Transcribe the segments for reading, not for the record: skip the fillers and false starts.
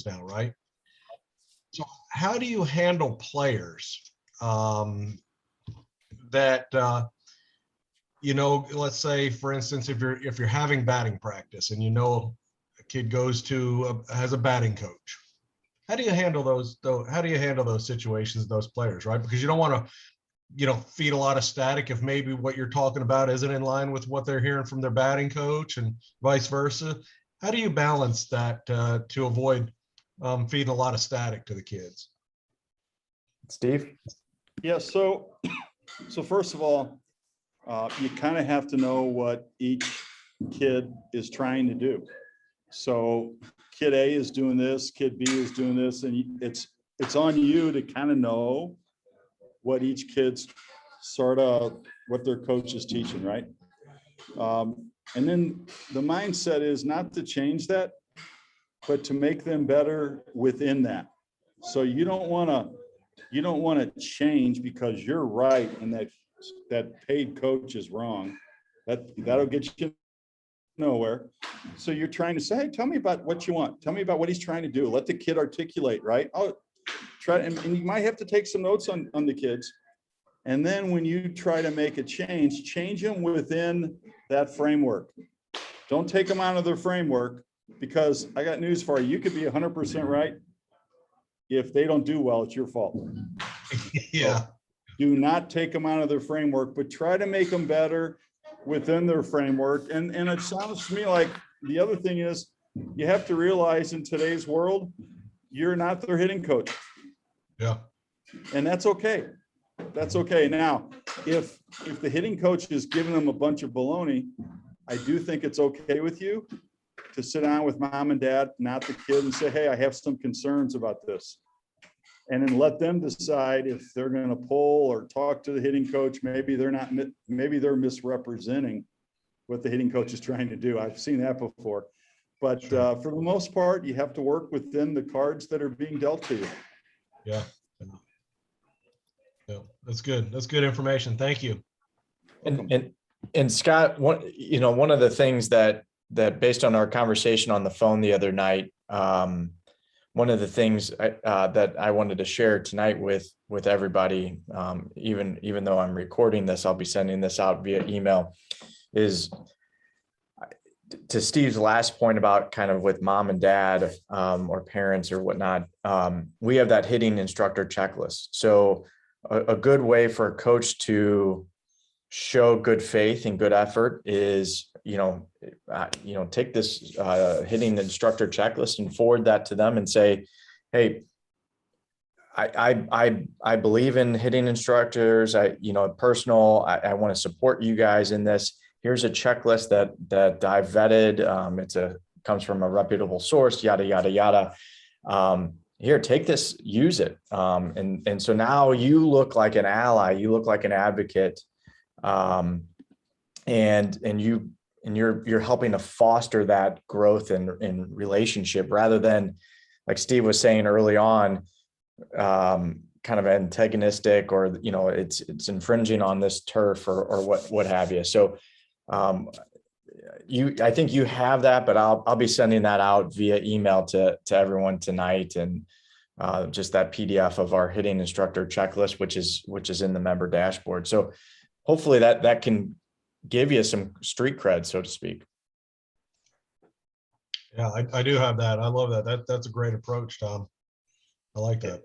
now, right? So how do you handle players that let's say, for instance, if you're having batting practice and a kid has a batting coach, how do you handle those situations, those players, right? Because you don't want to feed a lot of static if maybe what you're talking about isn't in line with what they're hearing from their batting coach and vice versa. How do you balance that to avoid feeding a lot of static to the kids? Steve? Yeah, so first of all, you kind of have to know what each kid is trying to do. So kid A is doing this, kid B is doing this, and it's on you to kind of know what each kid's what their coach is teaching, right? And then the mindset is not to change that, but to make them better within that. So you don't want to change because you're right and that paid coach is wrong. That'll get you nowhere. So you're trying to say, hey, tell me about what you want. Tell me about what he's trying to do. Let the kid articulate, right? And you might have to take some notes on the kids. And then when you try to make a change them within that framework. Don't take them out of their framework, because I got news for you. You could be 100% right. If they don't do well, it's your fault. Yeah. So do not take them out of their framework, but try to make them better within their framework. And it sounds to me like the other thing is you have to realize in today's world, you're not their hitting coach. Yeah. And that's okay. That's okay. Now, if the hitting coach is giving them a bunch of baloney, I do think it's okay with you to sit down with mom and dad, not the kid, and say, hey, I have some concerns about this. And then let them decide if they're going to pull or talk to the hitting coach. Maybe they're misrepresenting what the hitting coach is trying to do. I've seen that before. But Sure. For the most part, you have to work within the cards that are being dealt to you. Yeah. Yeah. That's good. That's good information. Thank you. And Scott, one of the things that based on our conversation on the phone the other night, one of the things that I wanted to share tonight with everybody, even though I'm recording this, I'll be sending this out via email, is to Steve's last point about kind of with mom and dad or parents or whatnot. We have that hitting instructor checklist. So a good way for a coach to show good faith and good effort is, take this hitting instructor checklist and forward that to them and say, hey, I believe in hitting instructors. I want to support you guys in this. Here's a checklist that I've vetted. Comes from a reputable source, yada, yada, yada. Here, take this, use it. And so now you look like an ally, you look like an advocate. And you're helping to foster that growth in relationship, rather than, like Steve was saying early on, kind of antagonistic, or it's infringing on this turf or what have you. So I think you have that, but I'll be sending that out via email to everyone tonight, and just that PDF of our hitting instructor checklist, which is in the member dashboard. So hopefully that can give you some street cred, so to speak. Yeah, I do have that. I love that. That's a great approach, Tom. I like that.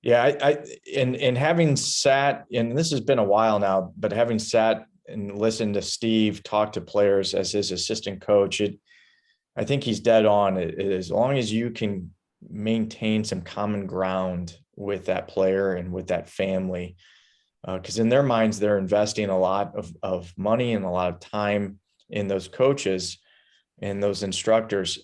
Yeah, and having sat, and this has been a while now, but having sat and listened to Steve talk to players as his assistant coach, I think he's dead on. As long as you can maintain some common ground with that player and with that family, because in their minds, they're investing a lot of money and a lot of time in those coaches and those instructors.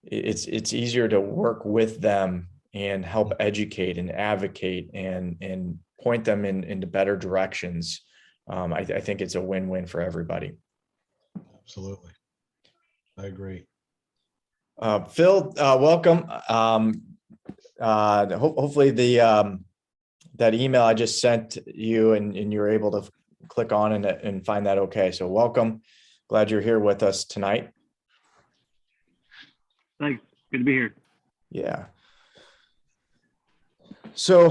It's easier to work with them and help educate and advocate and point them into better directions. I think it's a win-win for everybody. Absolutely. I agree. Phil, welcome. Hopefully that email I just sent you and you're able to click on and find that okay. So welcome. Glad you're here with us tonight. Good to be here. Yeah. So,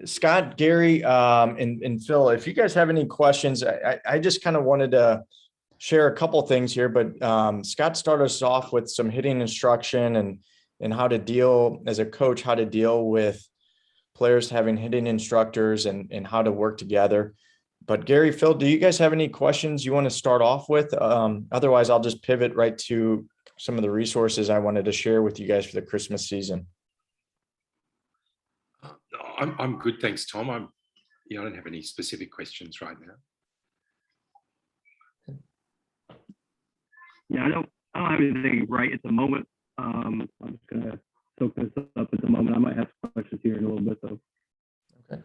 Scott, Gary, and Phil, if you guys have any questions, I just kind of wanted to share a couple things here, but Scott started us off with some hitting instruction and how to deal as a coach, how to deal with players having hitting instructors and how to work together. But Gary, Phil, do you guys have any questions you want to start off with? Otherwise, I'll just pivot right to some of the resources I wanted to share with you guys for the Christmas season. I'm good, thanks, Tom. I don't have any specific questions right now. Yeah, I don't have anything right at the moment. I'm just gonna soak this up at the moment. I might have some questions here in a little bit though. Okay.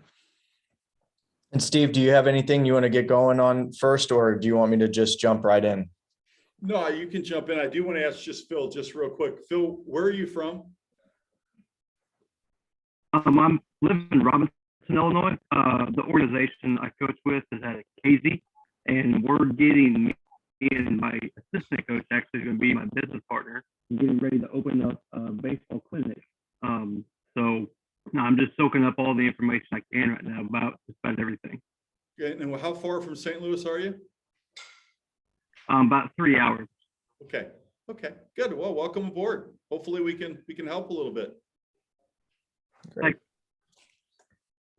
And Steve, do you have anything you want to get going on first, or do you want me to just jump right in? No, you can jump in. I do want to ask just Phil, just real quick. Phil, where are you from? I'm living in Robinson, Illinois. The organization I coach with is at KZ, and we're getting me and my assistant coach actually going to be my business partner. We're getting ready to open up a baseball clinic. So no, I'm just soaking up all the information I can right now about just about everything. Okay, and how far from St. Louis are you? About 3 hours. Okay, good. Well, welcome aboard. Hopefully we can help a little bit. Great.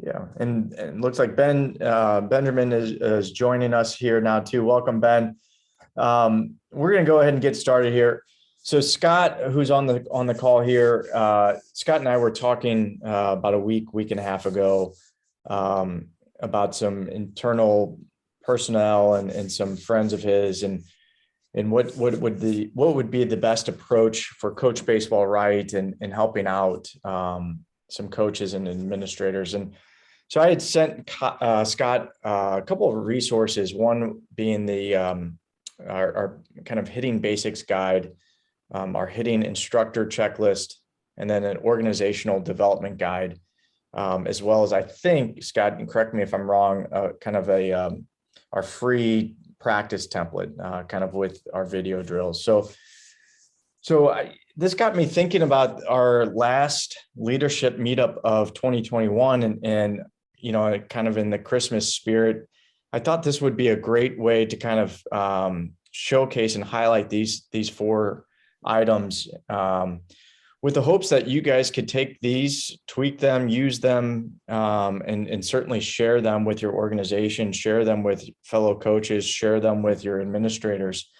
Yeah, and looks like Benjamin is joining us here now too. Welcome, Ben. We're going to go ahead and get started here. So Scott, who's on the call here, Scott and I were talking about a week and a half ago about some internal personnel and some friends of his and what would be the best approach for Coach Baseball Right and helping out some coaches and administrators. And so I had sent Scott a couple of resources, one being the our kind of hitting basics guide, our hitting instructor checklist, and then an organizational development guide, as well as I think, Scott, and correct me if I'm wrong, kind of our free practice template, kind of with our video drills. This got me thinking about our last leadership meetup of 2021 and kind of in the Christmas spirit, I thought this would be a great way to kind of showcase and highlight these four items with the hopes that you guys could take these, tweak them, use them, and certainly share them with your organization, share them with fellow coaches, share them with your administrators.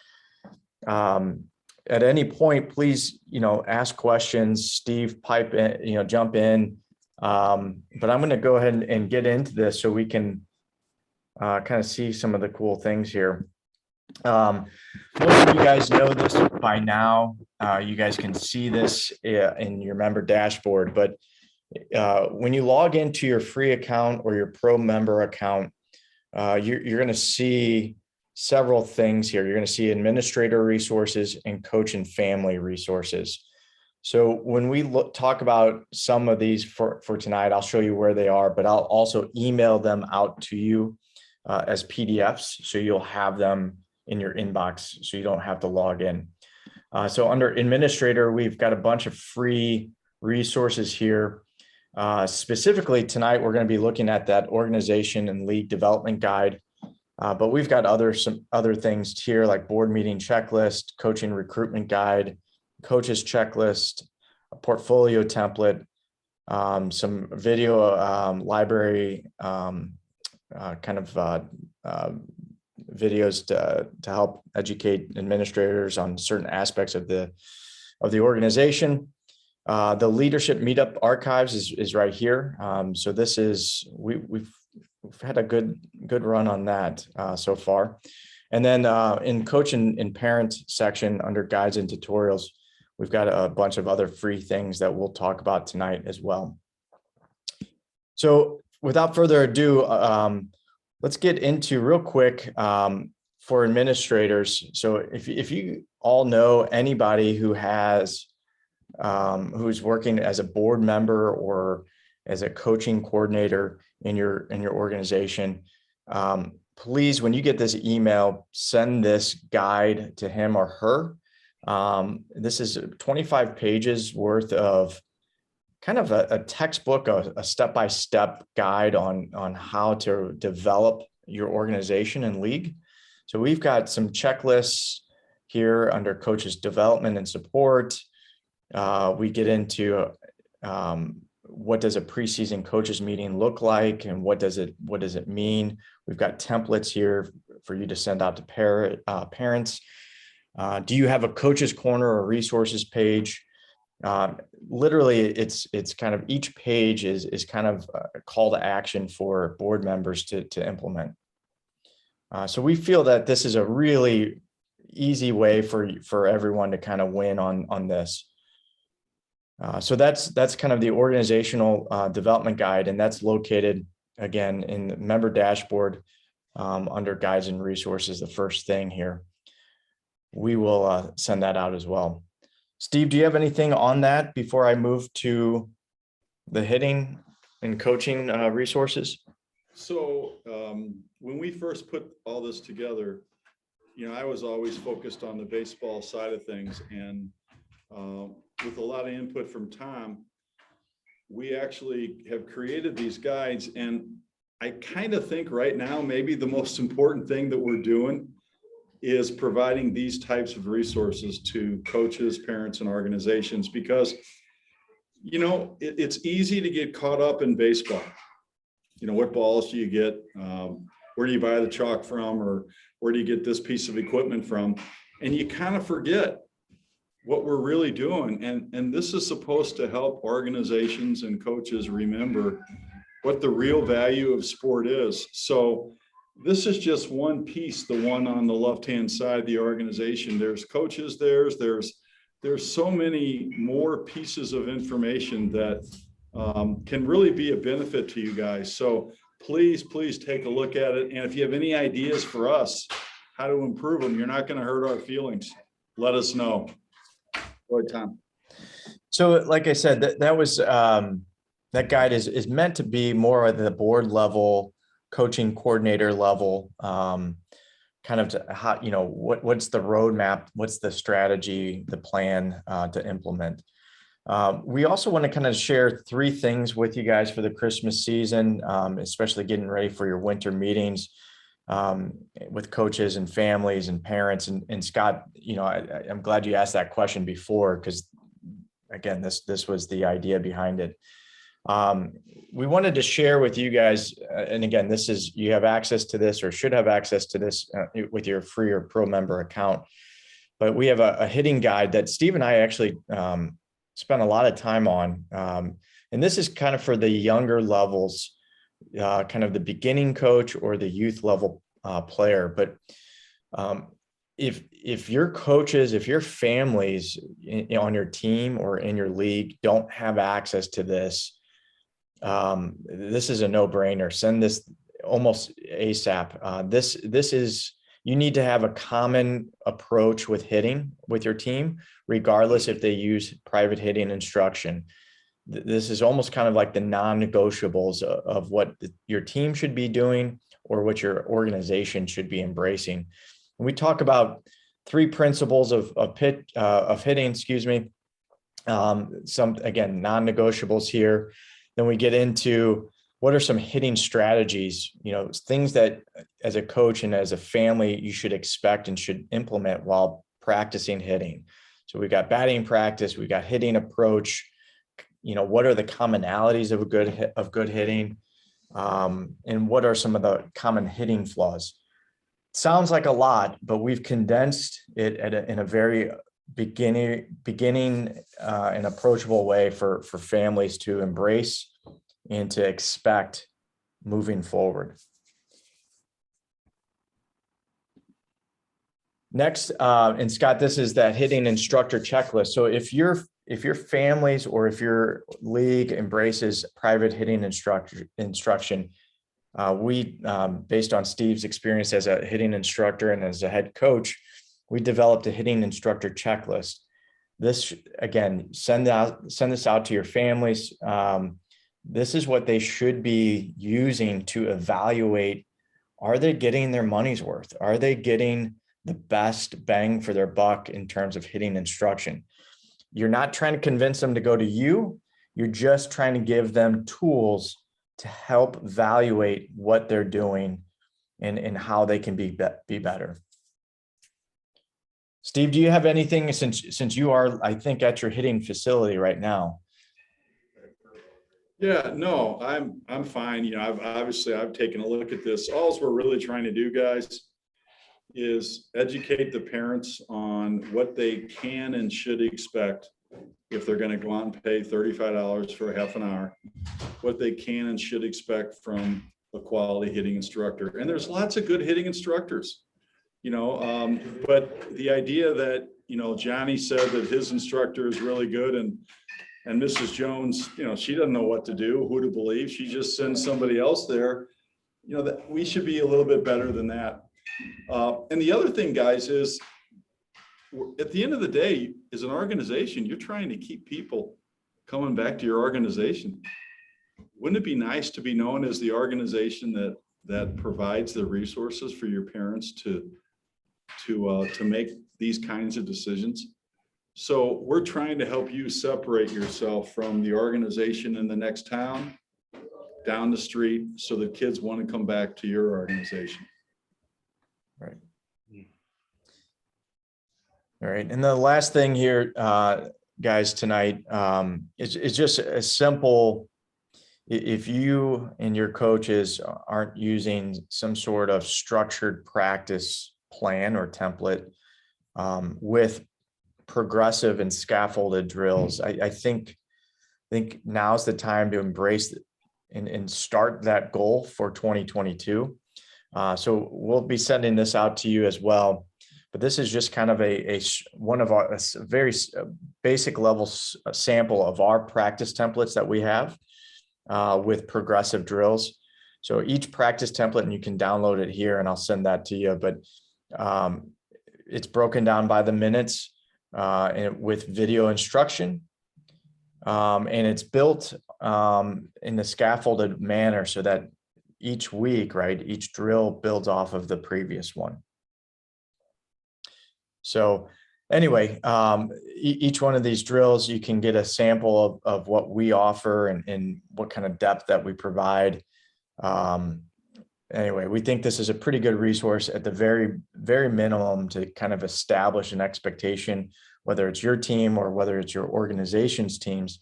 At any point, please, ask questions. Steve, pipe in, jump in. But I'm going to go ahead and get into this so we can kind of see some of the cool things here. Most of you guys know this by now. You guys can see this in your member dashboard, but when you log into your free account or your pro member account, you're going to see several things here. You're going to see administrator resources and coach and family resources. So when we talk about some of these for tonight, I'll show you where they are, but I'll also email them out to you as PDFs. So you'll have them in your inbox so you don't have to log in. So under administrator, we've got a bunch of free resources here. Specifically tonight, we're going to be looking at that organization and league development guide. But we've got some other things here like board meeting checklist, coaching recruitment guide, coaches checklist, a portfolio template, some video library videos to help educate administrators on certain aspects of the organization. The Leadership Meetup archives is right here. So this is we've had a good run on that so far. And then in coach and parent section under guides and tutorials, we've got a bunch of other free things that we'll talk about tonight as well. So without further ado, let's get into real quick for administrators. So if you all know anybody who has who's working as a board member or as a coaching coordinator in your organization, please, when you get this email, send this guide to him or her. This is 25 pages worth of kind of a textbook, a step-by-step guide on how to develop your organization and league. So we've got some checklists here under coaches development and support. We get into what does a preseason coaches meeting look like, and what does it mean? We've got templates here for you to send out to parents. Do you have a coaches corner or resources page? Literally, it's kind of each page is kind of a call to action for board members to implement. So we feel that this is a really easy way for everyone to kind of win on this. So that's kind of the organizational development guide, and that's located again in the member dashboard under guides and resources. The first thing here, we will send that out as well. Steve, do you have anything on that before I move to the hitting and coaching resources? So when we first put all this together, I was always focused on the baseball side of things, and with a lot of input from Tom, we actually have created these guides. And I kind of think right now, maybe the most important thing that we're doing is providing these types of resources to coaches, parents, and organizations, because, it's easy to get caught up in baseball. What balls do you get? Where do you buy the chalk from? Or where do you get this piece of equipment from? And you kind of forget what we're really doing. And this is supposed to help organizations and coaches remember what the real value of sport is. So this is just one piece, the one on the left-hand side of the organization. There's coaches, there's so many more pieces of information that can really be a benefit to you guys. So please take a look at it. And if you have any ideas for us, how to improve them, you're not going to hurt our feelings. Let us know. Go ahead, Tom. So like I said, that was that guide is meant to be more at the board level, coaching coordinator level, kind of to how, what's the roadmap, what's the strategy, the plan to implement. We also want to kind of share 3 things with you guys for the Christmas season, especially getting ready for your winter meetings with coaches and families and parents. And Scott, I'm glad you asked that question before, because again, this was the idea behind it. We wanted to share with you guys, and again, you have access to this, or should have access to this with your free or pro member account. But we have a hitting guide that Steve and I actually spent a lot of time on. And this is kind of for the younger levels, kind of the beginning coach or the youth level player. But if your coaches, if your families on your team or in your league don't have access to this, this is a no-brainer. Send this almost ASAP. This is, you need to have a common approach with hitting with your team, regardless if they use private hitting instruction. This is almost kind of like the non-negotiables of what your team should be doing or what your organization should be embracing. And we talk about 3 principles of hitting, some, again, non-negotiables here. Then we get into what are some hitting strategies, things that as a coach and as a family, you should expect and should implement while practicing hitting. So we got batting practice, we got hitting approach, what are the commonalities of good hitting, and what are some of the common hitting flaws. Sounds like a lot, but we've condensed it in a very beginning and approachable way for families to embrace and to expect moving forward. Next, and Scott, this is that hitting instructor checklist. So if your families or if your league embraces private hitting instruction, we, based on Steve's experience as a hitting instructor and as a head coach, we developed a hitting instructor checklist. This, again, send this out to your families. This is what they should be using to evaluate, are they getting their money's worth? Are they getting the best bang for their buck in terms of hitting instruction. You're not trying to convince them to go to you. You're just trying to give them tools to help evaluate what they're doing and how they can be better. Steve, do you have anything, since you are, I think, at your hitting facility right now? Yeah, no, I'm fine. You know, I've taken a look at this. All we're really trying to do, guys, is educate the parents on what they can and should expect if they're going to go out and pay $35 for a half an hour, what they can and should expect from a quality hitting instructor. And there's lots of good hitting instructors, you know, but the idea that, you know, Johnny said that his instructor is really good, and Mrs. Jones, you know, she doesn't know what to do, who to believe. She just sends somebody else there. You know, that we should be a little bit better than that. And the other thing, guys, is at the end of the day, as an organization, you're trying to keep people coming back to your organization. Wouldn't it be nice to be known as the organization that provides the resources for your parents to make these kinds of decisions? So we're trying to help you separate yourself from the organization in the next town, down the street, so that kids want to come back to your organization. Right. All right. And the last thing here, guys, tonight is just a simple, if you and your coaches aren't using some sort of structured practice plan or template with progressive and scaffolded drills, I think now's the time to embrace and start that goal for 2022. So we'll be sending this out to you as well. But this is just kind of a very basic level sample of our practice templates that we have with progressive drills. So each practice template, and you can download it here, and I'll send that to you. But it's broken down by the minutes and with video instruction, and it's built in a scaffolded manner so that each week, right, each drill builds off of the previous one. So anyway, each one of these drills, you can get a sample of what we offer and what kind of depth that we provide. Anyway, we think this is a pretty good resource at the very, very minimum to kind of establish an expectation, whether it's your team or whether it's your organization's teams,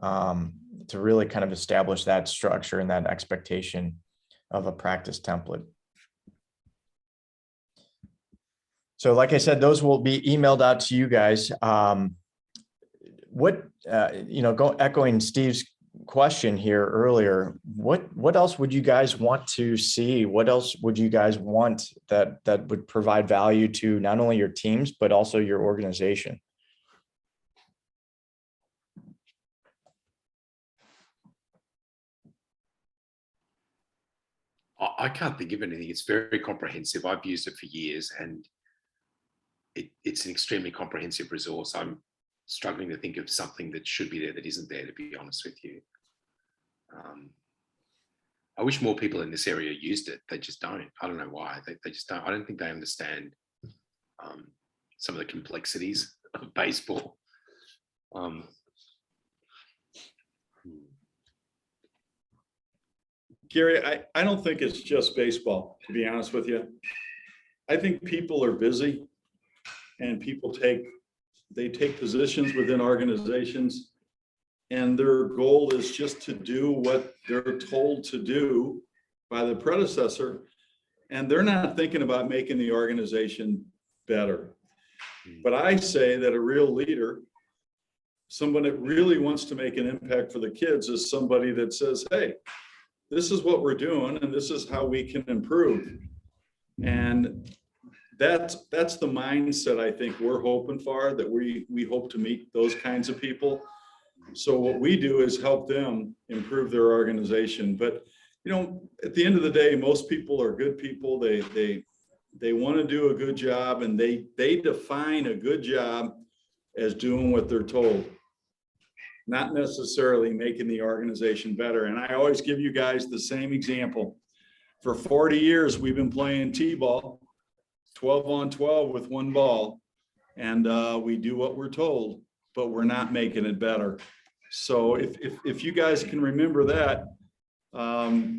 to really kind of establish that structure and that expectation of a practice template. So like I said, those will be emailed out to you guys. Echoing Steve's question here earlier, what else would you guys want to see? What else would you guys want that would provide value to not only your teams, but also your organization? I can't think of anything. It's very comprehensive. I've used it for years, and it's an extremely comprehensive resource. I'm struggling to think of something that should be there that isn't there, to be honest with you. I wish more people in this area used it. They just don't. I don't know why. They just don't. I don't think they understand some of the complexities of baseball. Gary, I don't think it's just baseball, to be honest with you. I think people are busy, and people take positions within organizations, and their goal is just to do what they're told to do by the predecessor, and they're not thinking about making the organization better. But I say that a real leader, someone that really wants to make an impact for the kids, is somebody that says, hey, this is what we're doing, and this is how we can improve. And that's the mindset I think we're hoping for, that we hope to meet those kinds of people. So what we do is help them improve their organization. But, you know, at the end of the day, most people are good people. They want to do a good job, and they define a good job as doing what they're told, not necessarily making the organization better. And I always give you guys the same example. For 40 years, we've been playing T-ball. 12 on 12 with one ball, and we do what we're told, but we're not making it better. So if you guys can remember that,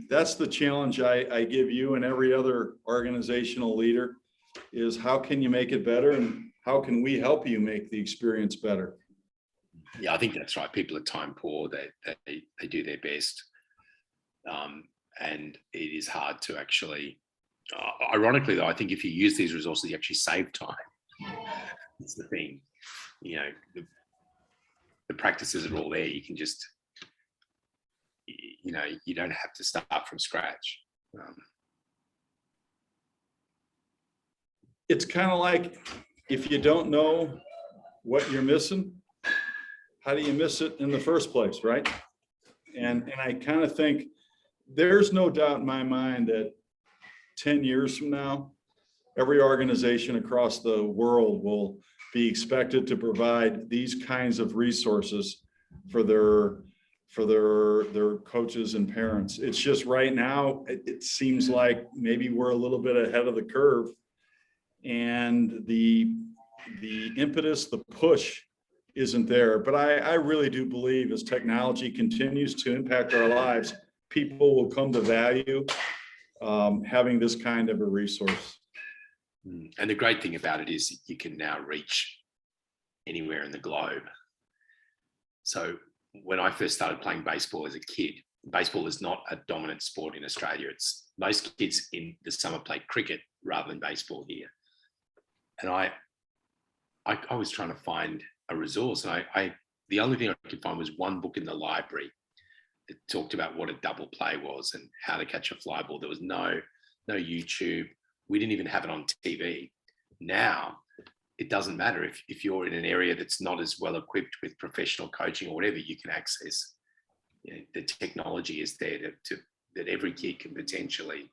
that's the challenge I give you and every other organizational leader, is how can you make it better, and how can we help you make the experience better? Yeah, I think that's right. People are time poor. They do their best. And it is hard to actually, ironically though, I think if you use these resources, you actually save time. It's the thing, you know, the practices are all there. You can just, you know, you don't have to start from scratch. It's kind of like, if you don't know what you're missing, how do you miss it in the first place, right? And I kind of think there's no doubt in my mind that 10 years from now, every organization across the world will be expected to provide these kinds of resources for their coaches and parents. It's just right now, it seems like maybe we're a little bit ahead of the curve, and the impetus, the push isn't there. But I really do believe as technology continues to impact our lives, people will come to value having this kind of a resource. And the great thing about it is you can now reach anywhere in the globe. So when I first started playing baseball as a kid, baseball is not a dominant sport in Australia. It's most kids in the summer play cricket rather than baseball here. And I was trying to find a resource, and the only thing I could find was one book in the library that talked about what a double play was and how to catch a fly ball. There was no YouTube. We didn't even have it on TV. Now, it doesn't matter if you're in an area that's not as well equipped with professional coaching or whatever, you can access, you know, the technology is there that every kid can potentially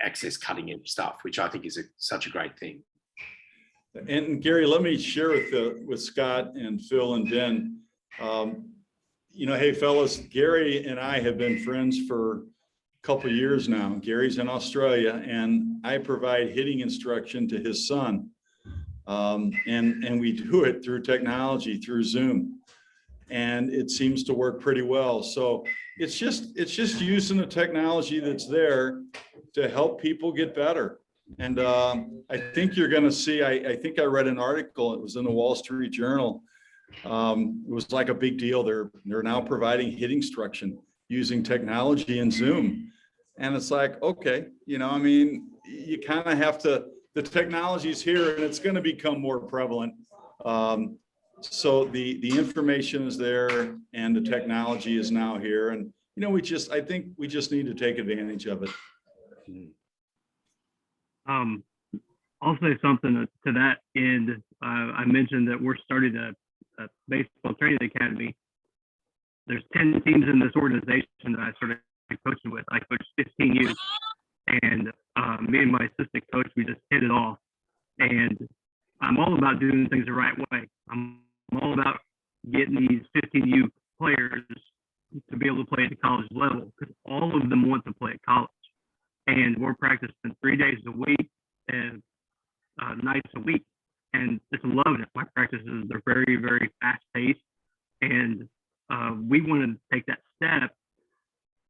access cutting edge stuff, which I think is such a great thing. And Gary, let me share with Scott and Phil and Ben. You know, hey fellas, Gary and I have been friends for a couple of years now. Gary's in Australia, and I provide hitting instruction to his son, and we do it through technology, through Zoom, and it seems to work pretty well. So it's just using the technology that's there to help people get better. And I think you're going to see, I think I read an article, it was in the Wall Street Journal. It was like a big deal. They're now providing hit instruction using technology and Zoom. And it's like, okay, you know, I mean, you kind of have to, the technology's here and it's going to become more prevalent. So the information is there and the technology is now here. And, you know, I think we just need to take advantage of it. I'll say something to that end. I mentioned that we're starting a baseball training academy. There's 10 teams in this organization that I started coaching with. I coached 15 youth, and me and my assistant coach, we just hit it off. And I'm all about doing things the right way. I'm all about getting these 15 youth players to be able to play at the college level, because all of them want to play at college. And we're practicing 3 days a week and nights a week. And just loving it. My practices are very, very fast paced. And we want to take that step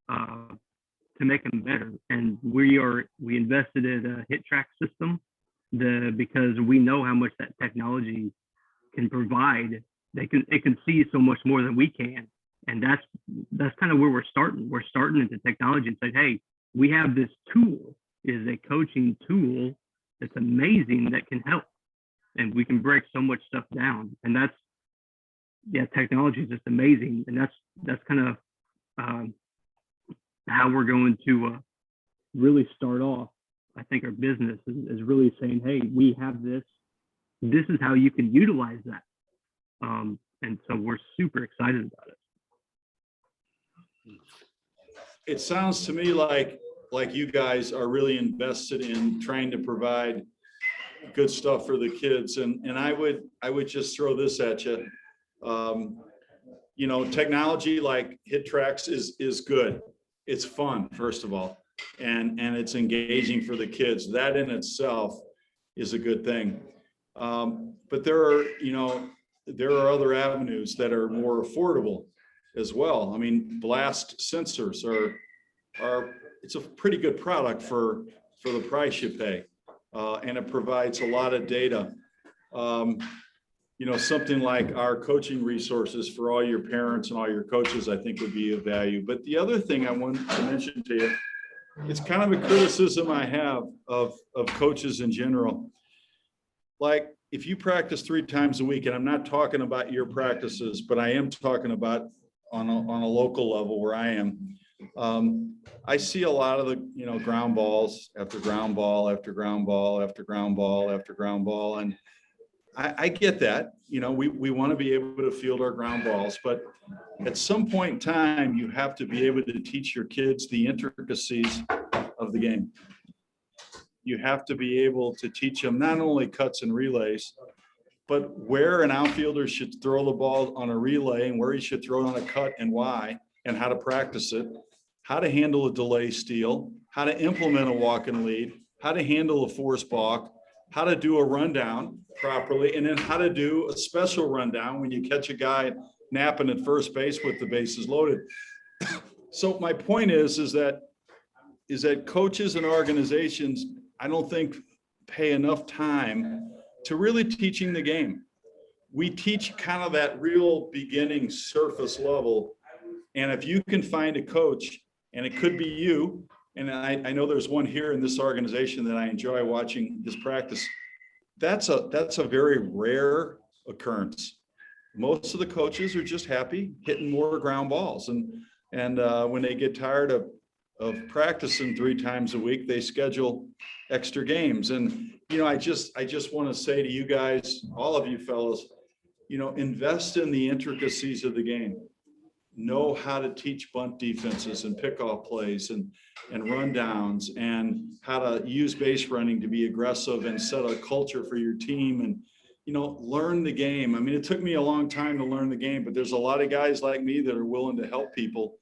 to make them better. And we invested in a hit track system because we know how much that technology can provide. It can see so much more than we can. And that's kind of where we're starting. We're starting into technology and say, hey, we have this tool, it is a coaching tool that's amazing that can help. And we can break so much stuff down. And technology is just amazing. And that's kind of how we're going to really start off. I think our business is really saying, hey, we have this. This is how you can utilize that. And so we're super excited about it. It sounds to me like you guys are really invested in trying to provide good stuff for the kids. And I would just throw this at you. You know, technology like hit tracks is good. It's fun, first of all. and it's engaging for the kids. That in itself is a good thing. But there are other avenues that are more affordable as well. I mean, blast sensors are it's a pretty good product for the price you pay, and it provides a lot of data. Something like our coaching resources for all your parents and all your coaches, I think would be of value. But the other thing I want to mention to you, it's kind of a criticism I have of coaches in general. Like, if you practice 3 times a week, and I'm not talking about your practices, but I am talking about on a local level where I am, I see a lot of the, ground balls after ground ball, after ground ball, after ground ball, after ground ball. And I get that, we want to be able to field our ground balls, but at some point in time, you have to be able to teach your kids the intricacies of the game. You have to be able to teach them not only cuts and relays, but where an outfielder should throw the ball on a relay and where he should throw it on a cut and why, and how to practice it, how to handle a delay steal, how to implement a walk and lead, how to handle a force balk, how to do a rundown properly, and then how to do a special rundown when you catch a guy napping at first base with the bases loaded. So my point is that coaches and organizations, I don't think, pay enough time to really teaching the game. We teach kind of that real beginning surface level. And if you can find a coach, and it could be you, and I know there's one here in this organization that I enjoy watching his practice, that's a very rare occurrence. Most of the coaches are just happy hitting more ground balls. And when they get tired of practicing 3 times a week, they schedule extra games. And, I just want to say to you guys, all of you fellows, invest in the intricacies of the game. Know how to teach bunt defenses and pickoff plays and rundowns, and how to use base running to be aggressive and set a culture for your team, and, learn the game. I mean, it took me a long time to learn the game, but there's a lot of guys like me that are willing to help people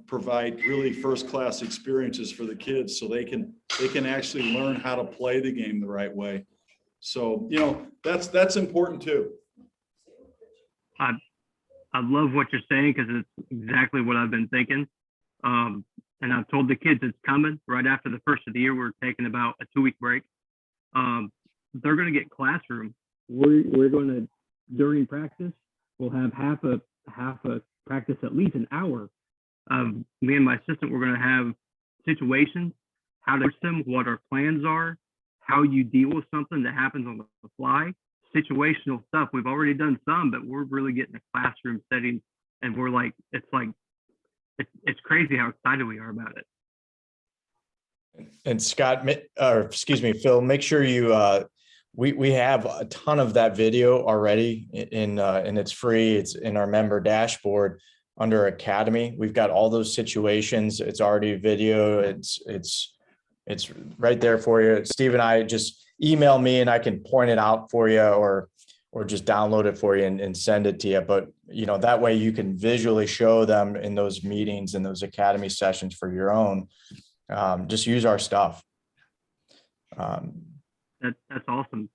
provide really first-class experiences for the kids so they can actually learn how to play the game the right way. So, that's important too. I love what you're saying, because it's exactly what I've been thinking. And I've told the kids it's coming. Right after the first of the year, we're taking about a 2-week break. They're going to get classroom. We're going to, during practice, we'll have half a practice, at least an hour. Me and my assistant, we're going to have situations, how to teach them, what our plans are, how you deal with something that happens on the fly. Situational stuff. We've already done some, but we're really getting a classroom setting, and we're like, it's crazy how excited we are about it. And Scott, or excuse me, Phil, make sure you, we have a ton of that video already and it's free. It's in our member dashboard under Academy. We've got all those situations. It's already video. It's right there for you. Steve and I, just email me and I can point it out for you, or just download it for you and send it to you. But, that way you can visually show them in those meetings and those Academy sessions for your own. Just use our stuff. That's awesome.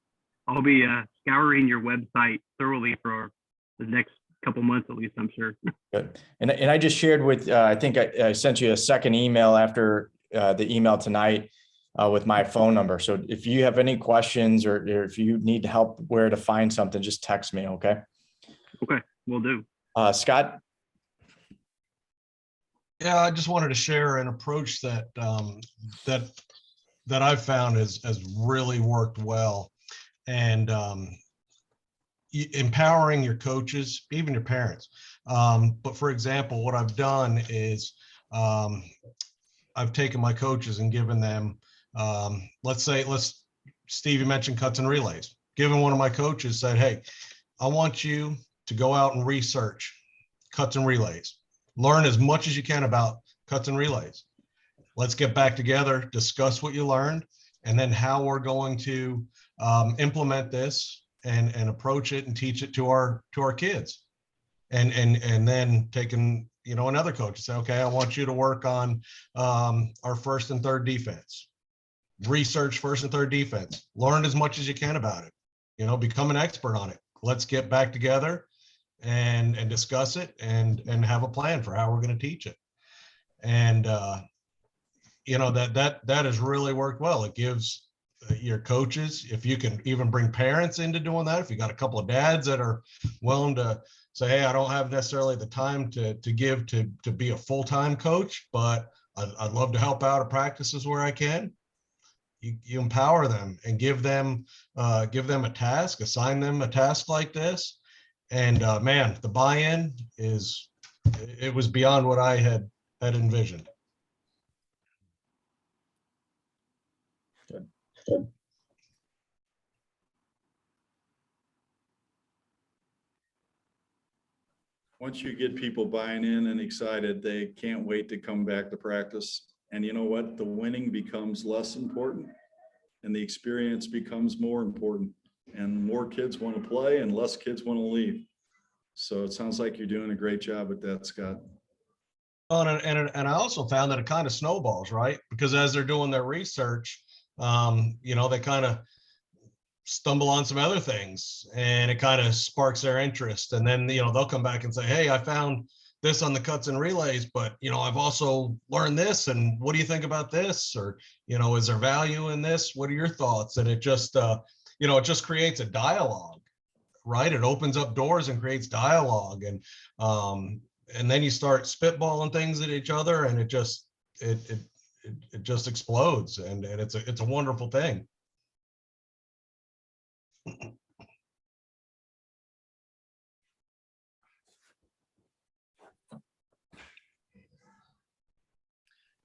I'll be scouring your website thoroughly for the next couple months, at least, I'm sure. Good. And I just shared with, I think I sent you a second email after the email tonight with my phone number. So if you have any questions or if you need help where to find something, just text me. Okay. Okay. Will do. Scott. Yeah, I just wanted to share an approach that I've found has really worked well, and empowering your coaches, even your parents. But for example, what I've done is I've taken my coaches and given them, Steve, you mentioned cuts and relays. Given one of my coaches said, hey, I want you to go out and research cuts and relays. Learn as much as you can about cuts and relays. Let's get back together, discuss what you learned, and then how we're going to implement this and approach it and teach it to our kids. And then taking another coach say, okay, I want you to work on our first and third defense. Research first and third defense. Learn as much as you can about it. Become an expert on it. Let's get back together and discuss it and have a plan for how we're going to teach it. And that has really worked well. It gives your coaches, if you can even bring parents into doing that, if you got a couple of dads that are willing to say, hey, I don't have necessarily the time to give to be a full-time coach, but I'd love to help out at practices where I can. You empower them and give them a task, assign them a task like this. And man, the buy-in it was beyond what I had envisioned. Good. Once you get people buying in and excited, they can't wait to come back to practice. And you know what? The winning becomes less important and the experience becomes more important, and more kids want to play and less kids want to leave. So it sounds like you're doing a great job at that, Scott. And I also found that it kind of snowballs, right? Because as they're doing their research, they kind of stumble on some other things and it kind of sparks their interest. And then, they'll come back and say, hey, I found this on the cuts and relays, but, I've also learned this. And what do you think about this? Or, is there value in this? What are your thoughts? And it just, it just creates a dialogue, right? It opens up doors and creates dialogue. And then you start spitballing things at each other and it just explodes. And it's a wonderful thing.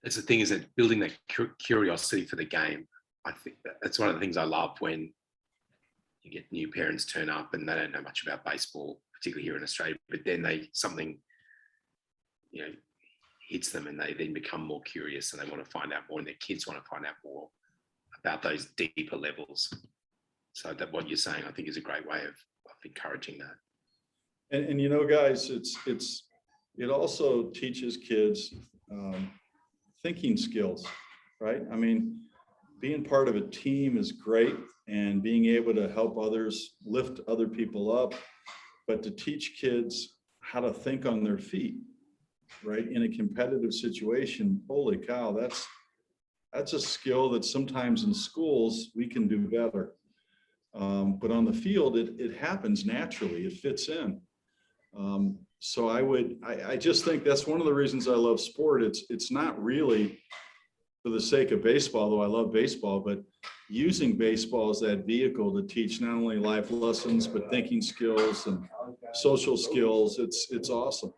That's the thing, is that building that curiosity for the game. I think that's one of the things I love when you get new parents turn up and they don't know much about baseball, particularly here in Australia, but then something hits them and they then become more curious and they want to find out more, and their kids want to find out more about those deeper levels. So that what you're saying, I think, is a great way of encouraging that. And guys, it also teaches kids thinking skills, right? I mean, being part of a team is great, and being able to help others, lift other people up, but to teach kids how to think on their feet, right, in a competitive situation, holy cow, that's a skill that sometimes in schools we can do better. But on the field, it happens naturally, it fits in. So I just think that's one of the reasons I love sport. It's not really for the sake of baseball, though I love baseball, but using baseball as that vehicle to teach not only life lessons, but thinking skills and social skills. It's awesome.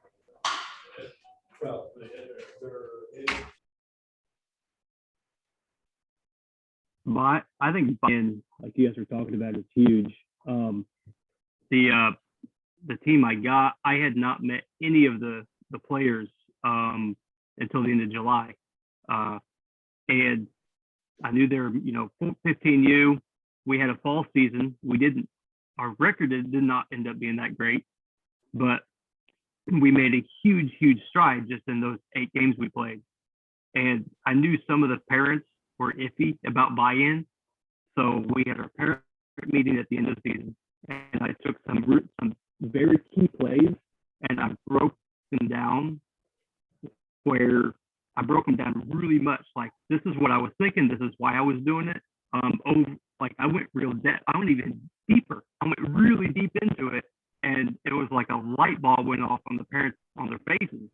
But I think buy-in, like you guys were talking about, is huge. The team I had not met any of the players until the end of July, and I knew they were 15U. We had a fall season. Our record did not end up being that great, but we made a huge stride just in those 8 games we played. And I knew some of the parents were iffy about buy-in. So we had our parent meeting at the end of the season, and I took some very key plays and I broke them down really much. Like, this is what I was thinking. This is why I was doing it. I went real depth. I went even deeper. I went really deep into it. And it was like a light bulb went off on the parents, on their faces.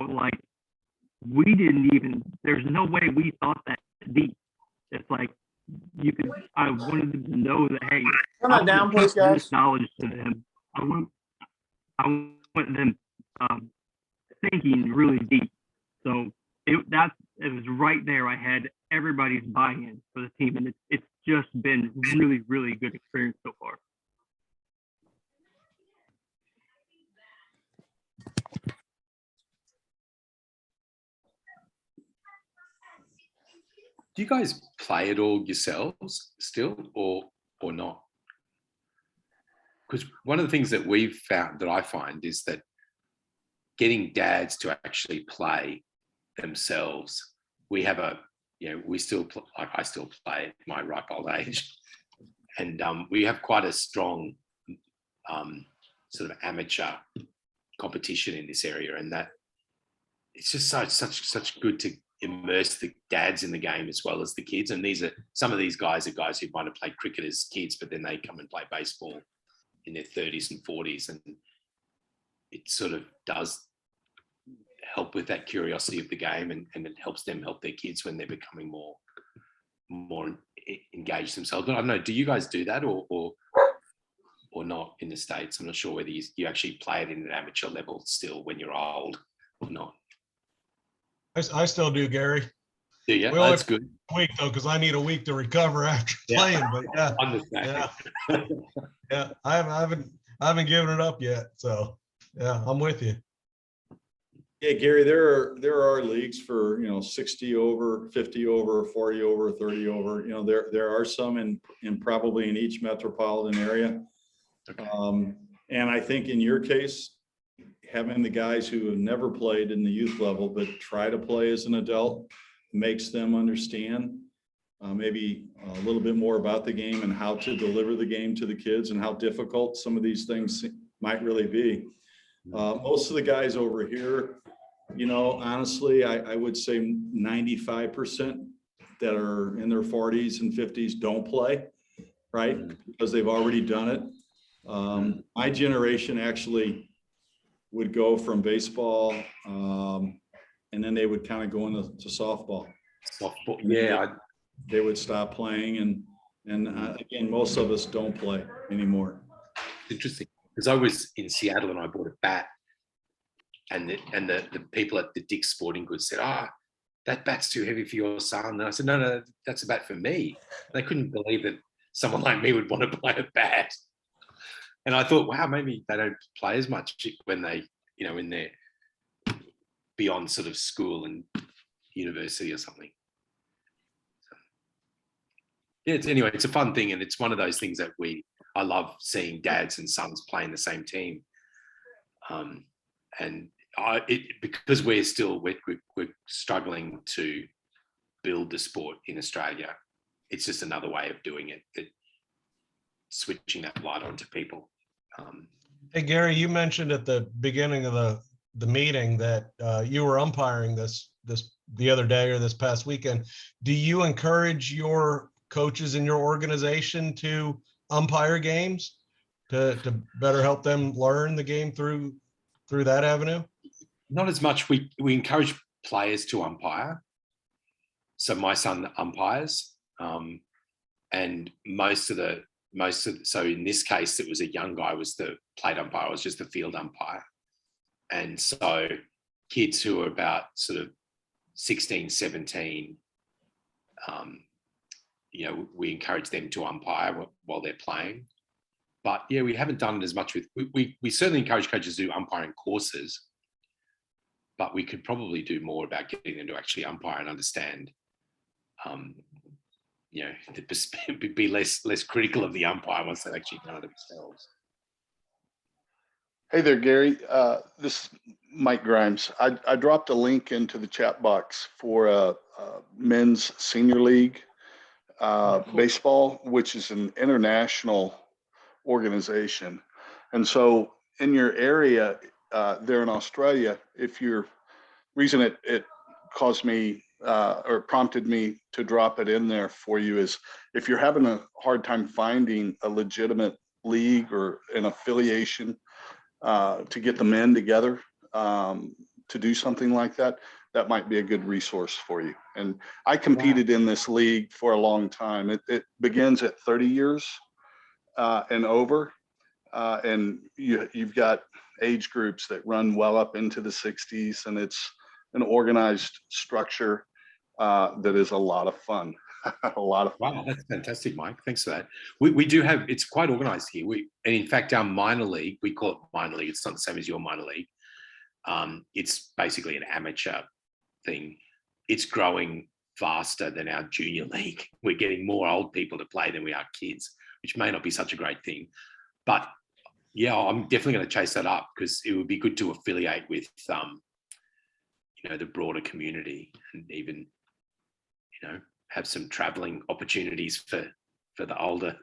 Like, there's no way we thought that deep. It's like, I wanted them to know that, hey, turn that down, please, guys. Knowledge to them. I want them thinking really deep. So it was right there. I had everybody's buy-in for the team, and it's just been really, really good experience so far. Do you guys play it all yourselves still, or not? Because one of the things that I find is that getting dads to actually play themselves. We have I still play at my ripe old age, and we have quite a strong sort of amateur competition in this area, and that it's just such good to immerse the dads in the game as well as the kids. And some of these guys are guys who might have played cricket as kids, but then they come and play baseball in their 30s and 40s, and it sort of does help with that curiosity of the game, and it helps them help their kids when they're becoming more engaged themselves. But I don't know, do you guys do that or not in the States? I'm not sure whether you actually play it in an amateur level still when you're old or not. I still do, Gary. Do you? We only That's good. Week though, because I need a week to recover after playing. But yeah, Understand. yeah, I haven't given it up yet. So yeah, I'm with you. Yeah, Gary, there are leagues for, 60 over, 50 over, 40 over, 30 over. There are some in probably in each metropolitan area. Okay. And I think in your case, having the guys who have never played in the youth level but try to play as an adult makes them understand maybe a little bit more about the game and how to deliver the game to the kids and how difficult some of these things might really be. Most of the guys over here, honestly, I would say 95% that are in their 40s and 50s don't play, right? Because they've already done it. My generation actually would go from baseball, and then they would kind of go into softball. Softball, yeah. They would stop playing, and again, most of us don't play anymore. Interesting, because I was in Seattle and I bought a bat, and the people at the Dick's Sporting Goods said, that bat's too heavy for your son. And I said, no, that's a bat for me. They couldn't believe that someone like me would want to play a bat. And I thought, wow, maybe they don't play as much when they, in their beyond sort of school and university or something. So, yeah, anyway, it's a fun thing, and it's one of those things that I love seeing dads and sons playing the same team. And because we're struggling to build the sport in Australia, it's just another way of doing it, switching that light on to people. Hey, Gary, you mentioned at the beginning of the meeting that you were umpiring this the other day or this past weekend. Do you encourage your coaches in your organization to umpire games to better help them learn the game through that avenue? Not as much. We encourage players to umpire. So my son umpires, and so in this case, it was a young guy was the plate umpire. I was just the field umpire. And so kids who are about sort of 16, 17, we encourage them to umpire while they're playing. But yeah, we haven't done it as much with, we certainly encourage coaches to do umpiring courses, but we could probably do more about getting them to actually umpire and understand, be less critical of the umpire once they've actually done it themselves. Hey there, Gary. This is Mike Grimes. I dropped a link into the chat box for a men's senior league baseball, which is an international organization. And so in your area there in Australia, reason it caused me or prompted me to drop it in there for you is if you're having a hard time finding a legitimate league or an affiliation to get the men together to do something like that, that might be a good resource for you. And I competed in this league for a long time. It begins at 30 years and over, and you've got age groups that run well up into the 60s, and it's an organized structure that is a lot of fun. A lot of fun. Wow, that's fantastic, Mike. Thanks for that. We do have, it's quite organized here. And in fact, our minor league, we call it minor league. It's not the same as your minor league. It's basically an amateur thing. It's growing faster than our junior league. We're getting more old people to play than we are kids, which may not be such a great thing. But Yeah, I'm definitely going to chase that up because it would be good to affiliate with, the broader community and even, have some traveling opportunities for the older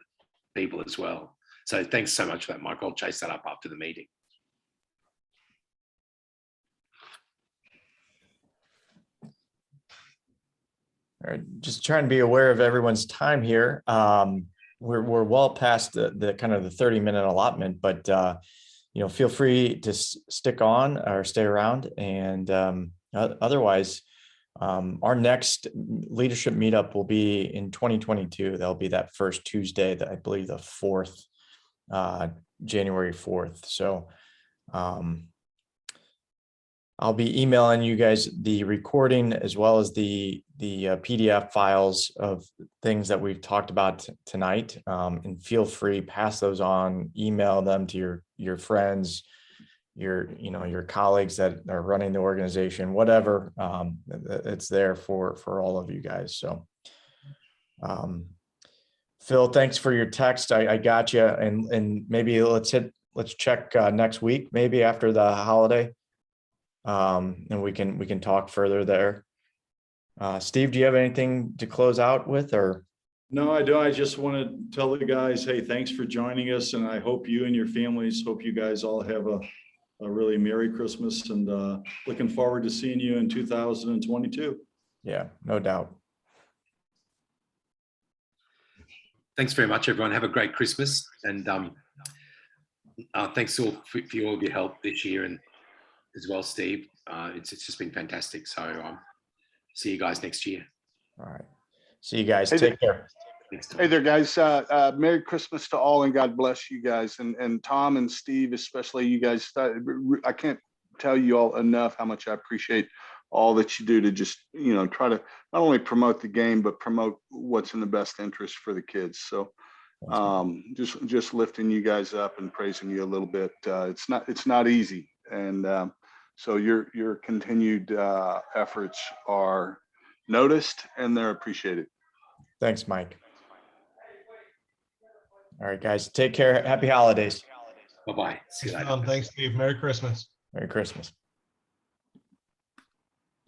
people as well. So thanks so much for that, Michael. I'll chase that up after the meeting. All right, just trying to be aware of everyone's time here. We're well past the kind of the 30-minute allotment, but feel free to stick on or stay around. And otherwise, our next leadership meetup will be in 2022. That'll be that first Tuesday, that I believe the 4th, January 4th. So I'll be emailing you guys the recording as well as the PDF files of things that we've talked about tonight. And feel free, pass those on, email them to your friends, your colleagues that are running the organization, whatever. It's there for all of you guys. So Phil, thanks for your text. I got you. And maybe let's check next week, maybe after the holiday. And we can talk further there. Steve, do you have anything to close out with, or? No, I do. I just want to tell the guys, hey, thanks for joining us. And I hope you and your families, hope you guys all have a really Merry Christmas, and looking forward to seeing you in 2022. Yeah, no doubt. Thanks very much, everyone. Have a great Christmas. And thanks all for all of your help this year, and as well, Steve. It's just been fantastic. So see you guys next year. All right. See you guys. Take care. Hey there, guys. Merry Christmas to all, and God bless you guys. And Tom and Steve, especially you guys. I can't tell you all enough how much I appreciate all that you do to just, try to not only promote the game, but promote what's in the best interest for the kids. So just lifting you guys up and praising you a little bit. It's not easy. And so your continued efforts are noticed, and they're appreciated. Thanks, Mike. All right, guys, take care. Happy holidays. Bye-bye. See you later. Thanks, Steve. Merry Christmas. Merry Christmas.